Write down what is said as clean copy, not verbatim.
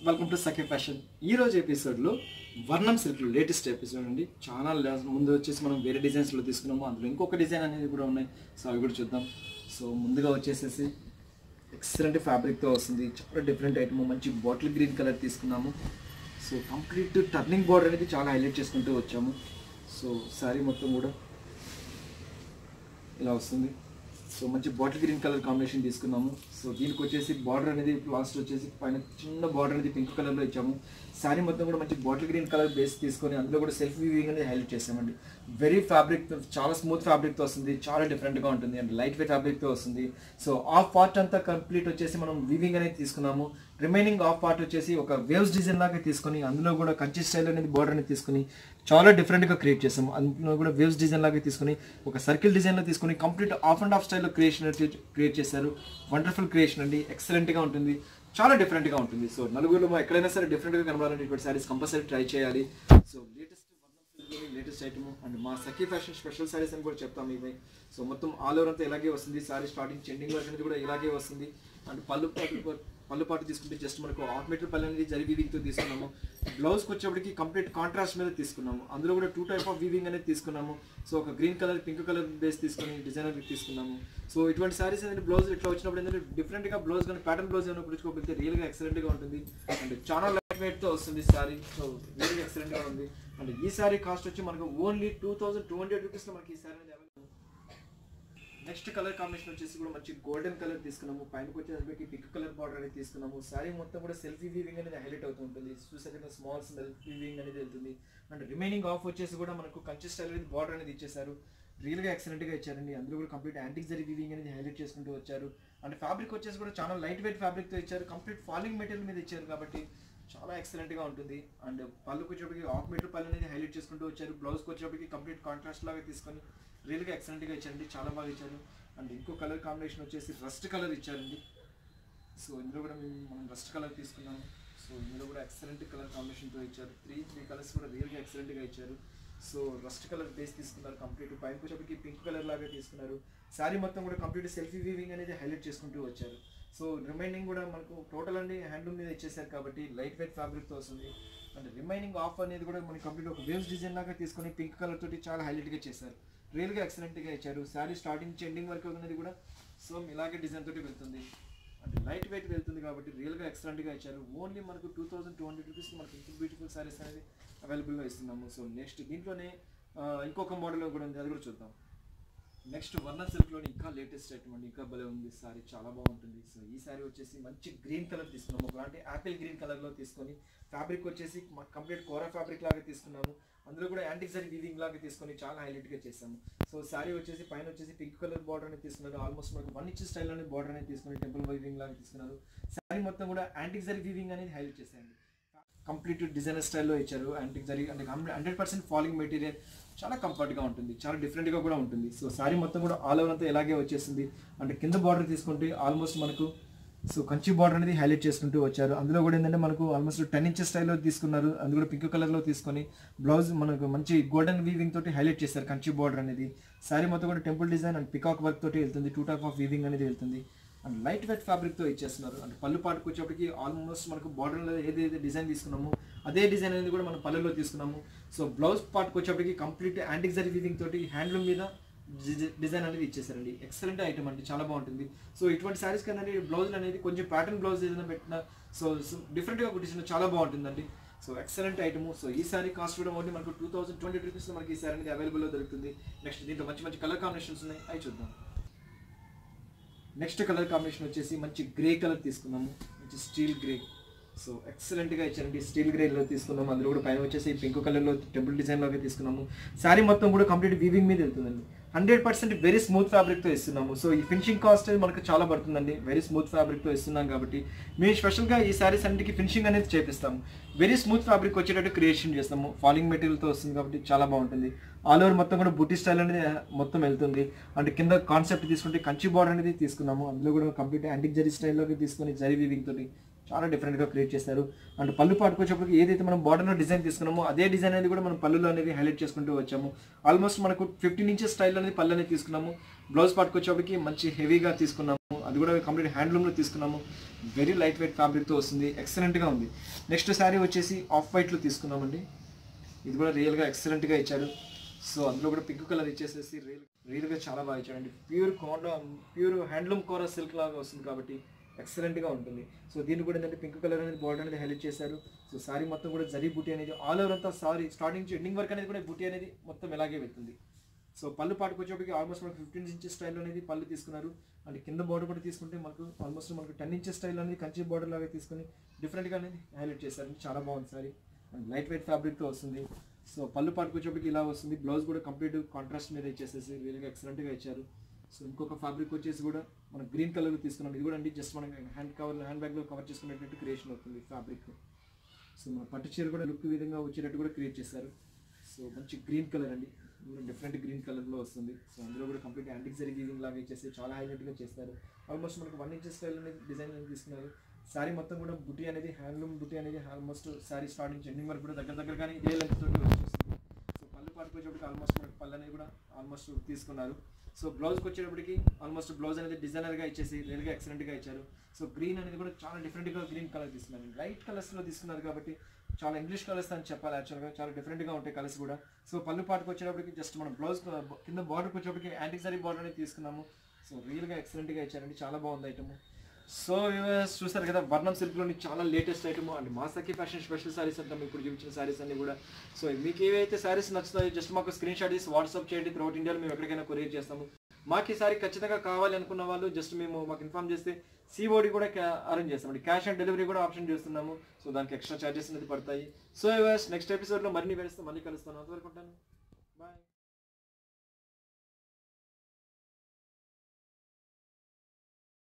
Welcome to Sakhi fashion. ఈ రోజు ఎపిసోడ్లో వర్ణం సిల్క్ లేటెస్ట్ ఎపిసోడ్ అండి. చాలా ముందు వచ్చేసి మనం వేరే డిజైన్స్లో తీసుకున్నాము, అందులో ఇంకొక డిజైన్ అనేది కూడా ఉన్నాయి. సో అవి కూడా చూద్దాం. సో ముందుగా వచ్చేసేసి ఎక్సలెంట్ ఫ్యాబ్రిక్తో వస్తుంది, చాలా డిఫరెంట్ ఐటమ్, మంచి బాటిల్ గ్రీన్ కలర్ తీసుకున్నాము. సో కంప్లీట్ టర్నింగ్ బార్డర్ అనేది చాలా హైలైట్ చేసుకుంటూ వచ్చాము. సో శారీ మొత్తం కూడా ఇలా వస్తుంది. సో మంచి బాటిల్ గ్రీన్ కలర్ కాంబినేషన్ తీసుకున్నాము. సో దీనికి వచ్చేసి బార్డర్ అనేది లాస్ట్ వచ్చేసి పైన చిన్న బార్డర్ అనేది పింక్ కలర్లో ఇచ్చాము. శారీ మొత్తం కూడా మంచి బాటిల్ గ్రీన్ కలర్ బేస్ తీసుకొని అందులో కూడా సెల్ఫ్ వీవింగ్ అనేది హైలైట్ చేసామండి. వెరీ ఫ్యాబ్రిక్, చాలా స్మూత్ ఫ్యాబ్రిక్తో వస్తుంది, చాలా డిఫరెంట్గా ఉంటుంది అండ్ లైట్ వెయిట్ ఫ్యాబ్రిక్తో వస్తుంది. సో హాఫ్ పార్ట్ అంతా కంప్లీట్ వచ్చేసి మనం వీవింగ్ అనేది తీసుకున్నాము. రిమైనింగ్ హాఫ్ పార్ట్ వచ్చేసి ఒక వేవ్స్ డిజైన్ లాగా తీసుకొని అందులో కూడా కంచి స్టైల్ అనేది బార్డర్ అనేది తీసుకొని చాలా డిఫరెంట్గా క్రియేట్ చేసాము. అందులో కూడా వేవ్స్ డిజైన్ లాగా తీసుకొని ఒక సర్కిల్ డిజైన్లో తీసుకొని కంప్లీట్ ఆఫ్ అండ్ ఆఫ్ స్టైల్లో క్రియేట్ చేశారు. వండర్ఫుల్ క్రియేషన్ అండి, ఎక్సలెంట్గా ఉంటుంది, చాలా డిఫరెంట్గా ఉంటుంది. సో నలుగురిలో ఎక్కడైనా సరే డిఫరెంట్గా కనబడాలంటే ఇటువంటి శారీస్ కంపల్సరీ ట్రై చేయాలి. సో లేటెస్ట్ ఐటమ్ అండ్ మా సఖీ ఫ్యాషన్ స్పెషల్ శారీస్ అని కూడా చెప్తాము ఇవి. సో మొత్తం ఆల్ ఓవర్ అంతా ఇలాగే వస్తుంది. శారీ స్టార్టింగ్ ఎండింగ్ వరకు అనేది కూడా ఇలాగే వస్తుంది. అండ్ పళ్ళు పాటు తీసుకుంటే జస్ట్ మనకు హాఫ్ మీటర్ పళ్ళు అనేది జరి వీవింగ్తో తీసుకున్నాము. బ్లౌజ్కి వచ్చేప్పటికి కంప్లీట్ కాంట్రాస్ట్ మీద తీసుకున్నాము. అందులో కూడా 2 టైప్ ఆఫ్ వీవింగ్ అనేది తీసుకున్నాము. సో ఒక green colour pink colour base తీసుకొని డిజైనర్ తీసుకున్నాము. సో ఇటువంటి శారీస్ అనేది బ్లౌజ్ ఇట్లా వచ్చినప్పుడు ఏంటంటే డిఫరెంట్గా బ్లౌజ్ కానీ ప్యాటర్న్ బ్లౌజ్ ఏమైనా కుడుచుకోకపోతే రియల్గా ఎక్సలెంట్గా ఉంటుంది అండ్ చాలా లైట్ వెయిట్తో వస్తుంది శారీ. సో రియల్గా ఎక్సలెంట్గా ఉంది. అండ్ ఈ శారీ కాస్ట్ వచ్చి మనకు ఓన్లీ 2200 రూపీస్లో మనకి ఈ శారీ అనేది అవైలబుల్. నెక్స్ట్ కలర్ కాంబినేషన్ వచ్చేసి కూడా మంచి గోల్డెన్ కలర్ తీసుకున్నాము. పైనకి వచ్చేసరికి పింక్ కలర్ బార్డర్ అనేది తీసుకున్నాము. శారీ మొత్తం కూడా సెల్ఫీ వీవింగ్ అనేది హైలైట్ అవుతూ ఉంటుంది. చూసాక స్మాల్ సెల్ఫ్ వీవింగ్ అనేది వెళ్తుంది. అండ్ రిమైనింగ్ ఆఫ్ వచ్చేసి కూడా మనకు కంచి స్టైల్ అనేది బార్డర్ అనేది ఇచ్చేసారు. రియల్గా ఎక్సలెంట్గా ఇచ్చారండి. అందులో కూడా కంప్లీట్ యాంటిక్ జరీ వీవింగ్ అనేది హైలైట్ చేసుకుంటూ వచ్చారు. అండ్ ఫ్యాబ్రిక్ వచ్చేసి కూడా చాలా లైట్ వెయిట్ ఫ్యాబ్రిక్తో ఇచ్చారు. కంప్లీట్ ఫాలింగ్ మెటీరియల్ మీద ఇచ్చారు కాబట్టి చాలా ఎక్సలెంట్గా ఉంటుంది. అండ్ పళ్ళుకి వచ్చేప్పటికి హాఫ్ మీటర్ పళ్ళు అనేది హైలైట్ చేసుకుంటూ వచ్చారు. బ్లౌజ్కి వచ్చేప్పటికి కంప్లీట్ కాంట్రాస్ట్ లాగా తీసుకొని రియల్గా ఎక్సలెంట్గా ఇచ్చారండి, చాలా బాగా ఇచ్చారు. అండ్ ఇంకో కలర్ కాంబినేషన్ వచ్చేసి రస్ట్ కలర్ ఇచ్చారండి. సో ఇందులో కూడా మనం రస్ట్ కలర్ తీసుకున్నాము. సో ఇందులో కూడా ఎక్సలెంట్ కలర్ కాంబినేషన్తో ఇచ్చారు. త్రీ కలర్స్ కూడా రియల్గా ఎక్సలెంట్గా ఇచ్చారు. సో రస్ట్ కలర్ బేస్ తీసుకున్నారు. కంప్లీట్ పైకి వచ్చేప్పటికి పింక్ కలర్ లాగా తీసుకున్నారు. శారీ మొత్తం కూడా కంప్లీట్ సెల్ఫీ వీవింగ్ అనేది హైలైట్ చేసుకుంటూ వచ్చారు. సో రిమైనింగ్ కూడా మనకు టోటల్ అండి హ్యాండ్లూమ్ మీద ఇచ్చేసారు కాబట్టి లైట్ వెయిట్ ఫ్యాబ్రిక్తో వస్తుంది. అండ్ రిమైనింగ్ ఆఫ్ అనేది కూడా మనకి కంప్లీట్ ఒక వేవ్స్ డిజైన్ లాగా తీసుకొని పింక్ కలర్ తోటి చాలా హైలైట్గా చేశారు. రియల్గా ఎక్సలెంట్గా ఇచ్చారు. శారీ స్టార్టింగ్ ఎండింగ్ వరకు అనేది కూడా సో ఇలాగే డిజైన్ తోటి వెళ్తుంది. అంటే లైట్ వెయిట్ వెళ్తుంది కాబట్టి రియల్గా ఎక్సలెంట్గా ఇచ్చారు. ఓన్లీ మనకు 2200 రూపీస్కి మనకి ఇంత బ్యూటిఫుల్ శారీస్ అనేది అవైలబుల్గా ఇస్తున్నాము. సో నెక్స్ట్ దీంట్లోనే ఇంకొక మోడల్ కూడా ఉంది, అది కూడా చూద్దాం. నెక్స్ట్ వర్ణ సిల్క్లోని ఇంకా లేటెస్ట్ ఐటమ్ అండి, ఇంకా భలే ఉంది శారీ, చాలా బాగుంటుంది. సో ఈ శారీ వచ్చేసి మంచి గ్రీన్ కలర్ తీసుకున్నాము. ఒకలాంటి యాపిల్ గ్రీన్ కలర్లో తీసుకొని ఫ్యాబ్రిక్ వచ్చేసి కంప్లీట్ కోరా ఫ్యాబ్రిక్ లాగా తీసుకున్నాము. అందులో కూడా యాంటిక్ జరీ వీవింగ్ లాగా తీసుకొని చాలా హైలైట్గా చేసాము. సో శారీ వచ్చేసి పైన వచ్చేసి పింక్ కలర్ బార్డర్ అనేది తీసుకున్నారు. ఆల్మోస్ట్ మనకు 1 ఇంచ్ స్టైల్ అనేది బార్డర్ అనేది తీసుకొని టెంపుల్ వీవింగ్ లాగా తీసుకున్నారు. శారీ మొత్తం కూడా యాంటిక్ జరీ వీవింగ్ అనేది హైలైట్ చేశారు. కంప్లీట్ డిజైనర్ స్టైల్లో ఇచ్చారు. యాంటిక్ జరీ అంటే 100% ఫాలింగ్ మెటీరియల్, చాలా కంఫర్ట్గా ఉంటుంది, చాలా డిఫరెంట్గా కూడా ఉంటుంది. సో శారీ మొత్తం కూడా ఆల్ ఓవర్ అంతా ఇలాగే వచ్చేసింది. అంటే కింద బార్డర్ తీసుకుంటే ఆల్మోస్ట్ మనకు సో కంచి బార్డర్ అనేది హైలైట్ చేసుకుంటూ వచ్చారు. అందులో కూడా ఏంటంటే మనకు ఆల్మోస్ట్ 10 ఇంచెస్ స్టైల్లో తీసుకున్నారు. అందులో కూడా పింక్ కలర్లో తీసుకొని బ్లౌజ్ మనకు మంచి గోల్డెన్ వీవింగ్ తోటి హైలైట్ చేశారు కంచి బార్డర్ అనేది. శారీ మొత్తం కూడా temple design and peacock work తోటి వెళ్తుంది. 2 టైప్ ఆఫ్ వీవింగ్ అనేది వెళ్తుంది. అండ్ లైట్ వెయిట్ ఫ్యాబ్రిక్తో ఇచ్చేస్తున్నారు. అంటే పళ్ళు పాటుకు వచ్చేప్పటికి ఆల్మోస్ట్ మనకు బార్డర్లో ఏదైతే డిజైన్ తీసుకున్నామో అదే డిజైన్ అనేది కూడా మనం పళ్ళులో తీసుకున్నాము. సో బ్లౌజ్ పాటుకు వచ్చేప్పటికి కంప్లీట్ యాంటిక్ జరీ వీవింగ్ తోటి హ్యాండ్లూమ్ మీద డిజైన్ అనేది ఇచ్చేసారండి. ఎక్సలెంట్ ఐటమ్ అండి, చాలా బాగుంటుంది. సో ఇటువంటి శారీస్ కింద బ్లౌజ్ అనేది కొంచెం ప్యాటర్న్ బ్లౌజ్ ఏదైనా పెట్టినా సో డిఫరెంట్గా కుట్టించిన చాలా బాగుంటుందండి. So excellent item. సో ఈ శారీ కాస్ట్ కూడా ఓన్లీ మనకు 2200 రూపీస్లో మనకి ఈ శారీ అనేది అవైలబుల్లో దొరుకుతుంది. నెక్స్ట్ దీంట్లో మంచి మంచి కలర్ కాంబినేషన్స్ ఉన్నాయి, అవి చూద్దాం. నెక్స్ట్ కలర్ కాంబినేషన్ వచ్చేసి మంచి గ్రే కలర్ తీసుకున్నాము, మంచి స్టీల్ గ్రే. సో ఎక్సలెంట్గా ఇచ్చారండి, స్టీల్ గ్రేలో తీసుకున్నాము. అందులో కూడా పైన వచ్చేసి పింక్ కలర్లో టెంపుల్ డిజైన్లోకి తీసుకున్నాము. శారీ మొత్తం కూడా కంప్లీట్ వీవింగ్ మీద వెళ్తుందండి. 100% వెరీ స్మూత్ ఫ్యాబ్రిక్తో ఇస్తున్నాము. సో ఈ ఫినిషింగ్ కాస్ట్ మనకు చాలా పడుతుందండి. వెరీ స్మూత్ ఫ్యాబ్రిక్తో ఇస్తున్నాం కాబట్టి మేము స్పెషల్గా ఈ శారీస్ అన్నిటికీ ఫినిషింగ్ అనేది చేపిస్తాము. వెరీ స్మూత్ ఫ్యాబ్రిక్ వచ్చేటట్టు క్రియేషన్ చేస్తాము. ఫాలింగ్ మెటీరియల్తో వస్తుంది కాబట్టి చాలా బాగుంటుంది. ఆల్ ఓవర్ మొత్తం కూడా బుట్టి స్టైల్ అనేది మొత్తం వెళ్తుంది. అంటే కింద కాన్సెప్ట్ తీసుకుంటే కంచి బార్డర్ అనేది తీసుకున్నాము. అందులో కూడా కంప్లీట్ యాంటిక్ జరీ స్టైల్లోకి తీసుకొని జరీ వీవింగ్ తోటి చాలా డిఫరెంట్గా క్రియేట్ చేస్తారు. అండ్ పళ్ళు పాటుకు వచ్చేప్పటికి ఏదైతే మనం బార్డర్లో డిజైన్ తీసుకున్నామో అదే డిజైన్ అనేది కూడా మనం పళ్ళులో అనేది హైలైట్ చేసుకుంటూ వచ్చాము. ఆల్మోస్ట్ మనకు 15 ఇంచెస్ స్టైల్ అనేది పళ్ళు అనేది తీసుకున్నాము. బ్లౌజ్ పాటుకు వచ్చేప్పటికి మంచి హెవీగా తీసుకున్నాము, అది కూడా కంప్లీట్ హ్యాండ్లూమ్లో తీసుకున్నాము. వెరీ లైట్ వెయిట్ ఫ్యాబ్రిక్తో వస్తుంది, ఎక్సలెంట్గా ఉంది. నెక్స్ట్ శారీ వచ్చేసి ఆఫ్ వైట్లో తీసుకున్నామండి. ఇది కూడా రియల్గా ఎక్సలెంట్గా ఇచ్చారు. సో అందులో కూడా పింక్ కలర్ ఇచ్చేసేసి రియల్గా చాలా బాగా ఇచ్చాడండి. ప్యూర్ హ్యాండ్లూమ్ కోరా సిల్క్ లాగా వస్తుంది కాబట్టి ఎక్సలెంట్గా ఉంటుంది. సో దీన్ని కూడా ఏంటంటే పింక్ కలర్ అనేది బార్డర్ అనేది హైలైట్ చేశారు. సో సారీ మొత్తం కూడా జరీ బూటీ అనేది ఆల్ ఓవర్ అంతా సారీ స్టార్టింగ్ నుంచి ఎండింగ్ వరకు అనేది కూడా బూటీ అనేది మొత్తం ఇలాగే వెళ్తుంది. సో పళ్ళు పాటుకు వచ్చేప్పటికి ఆల్మోస్ట్ మనకు 15 ఇంచెస్ స్టైల్ అనేది పళ్ళు తీసుకున్నారు. అండ్ కింద బార్డర్ కూడా తీసుకుంటే మనకు ఆల్మోస్ట్ మనకు 10 ఇంచెస్ స్టైల్ అనేది కంచి బార్డర్ లాగా తీసుకొని డిఫరెంట్గా అనేది హైలైట్ చేశారు. చాలా బాగుంది సారీ, అండ్ లైట్ వెయిట్ ఫ్యాబ్రిక్తో వస్తుంది. సో పళ్ళు పాటుకు వచ్చేప్పటికి ఇలా వస్తుంది. బ్లౌజ్ కూడా కంప్లీట్ కాంట్రాస్ట్ మీద ఇచ్చేసేసి రియల్గా ఎక్సలెంట్గా ఇచ్చారు. సో ఇంకొక ఫ్యాబ్రిక్ వచ్చేసి కూడా మనం గ్రీన్ కలర్ తీసుకున్నాం. ఇది కూడా అండి జస్ట్ మనం హ్యాండ్ బ్యాగ్లో కవర్ చేసుకునేటట్టు క్రియేషన్ అవుతుంది ఫ్యాబ్రిక్. సో మన పట్టు చీర కూడా లుక్ విధంగా వచ్చేటట్టు కూడా క్రియేట్ చేశారు. సో మంచి గ్రీన్ కలర్ అండి, డిఫరెంట్ గ్రీన్ కలర్లో వస్తుంది. సో అందులో కూడా కంప్లీట్ యాంటిక్ జరీ వీవింగ్ లాగా ఇచ్చేసి చాలా హైలైట్గా చేస్తారు. ఆల్మోస్ట్ మనకు 1 ఇంచ్ స్టైల్ అనేది డిజైన్ అనేది తీసుకున్నారు. శారీ మొత్తం కూడా బుటీ అనేది హ్యాండ్లూమ్ బుటీ అనేది ఆల్మోస్ట్ శారీ స్టార్టింగ్ ఎండింగ్ వరకు కూడా దగ్గరగానే ఇదే లెంత్ తోటి వచ్చేస్తుంది. సో పళ్ళు పాటుకు వచ్చేప్పటికి ఆల్మోస్ట్ మనకు పళ్ళు అనేది కూడా ఆల్మోస్ట్ తీసుకున్నారు. సో బ్లౌజ్కి వచ్చేటప్పటికి ఆల్మోస్ట్ బ్లౌజ్ అనేది డిజైనర్గా ఇచ్చేసి రియల్గా ఎక్సలెంట్గా ఇచ్చారు. సో గ్రీన్ అనేది కూడా చాలా డిఫరెంట్గా గ్రీన్ కలర్ తీసుకున్నారు. లైట్ కలర్స్లో తీసుకున్నారు కాబట్టి చాలా ఇంగ్లీష్ కలర్స్ అని చెప్పాలి. యాక్చువల్గా చాలా డిఫరెంట్గా ఉంటాయి కలర్స్ కూడా. సో పళ్ళు పాటుకు వచ్చేటప్పటికి జస్ట్ మనం బ్లౌజ్ కింద బార్డర్కి వచ్చేటప్పటికి యాంటిక్ జరీ బార్డర్ అనేది తీసుకున్నాము. సో రియల్గా ఎక్సలెంట్గా ఇచ్చారండి, చాలా బాగుంది ఐటమ్. సో చూస్తారు కదా వర్ణం సిల్క్లోని చాలా లేటెస్ట్ ఐటమ్ అండ్ మా సఖీ ఫ్యాషన్ స్పెషల్ సారీస్ అంటాం ఇప్పుడు చూపించిన సారీస్ అన్ని కూడా. సో మీకు ఏవైతే సారీస్ నచ్చుతాయో జస్ట్ మాకు స్క్రీన్ షాట్ తీసి వాట్సాప్ చేయండి. త్రూఅవుట్ ఇండియాలో మేము ఎక్కడికైనా కొరియర్ చేస్తాము. మాకు ఈ సారీ ఖచ్చితంగా కావాలి అనుకున్న వాళ్ళు జస్ట్ మేము మాకు ఇన్ఫార్మ్ చేస్తే సిఓడి కూడా అరేంజ్ చేస్తామండి. క్యాష్ ఆన్ డెలివరీ కూడా ఆప్షన్ చేస్తున్నాము. సో దానికి ఎక్స్ట్రా ఛార్జెస్ అనేది పడతాయి. సో నెక్స్ట్ ఎపిసోడ్లో మరిన్ని వేస్తే మళ్ళీ కలుస్తాను. అంతవరకు ఉంటాను, బాయ్.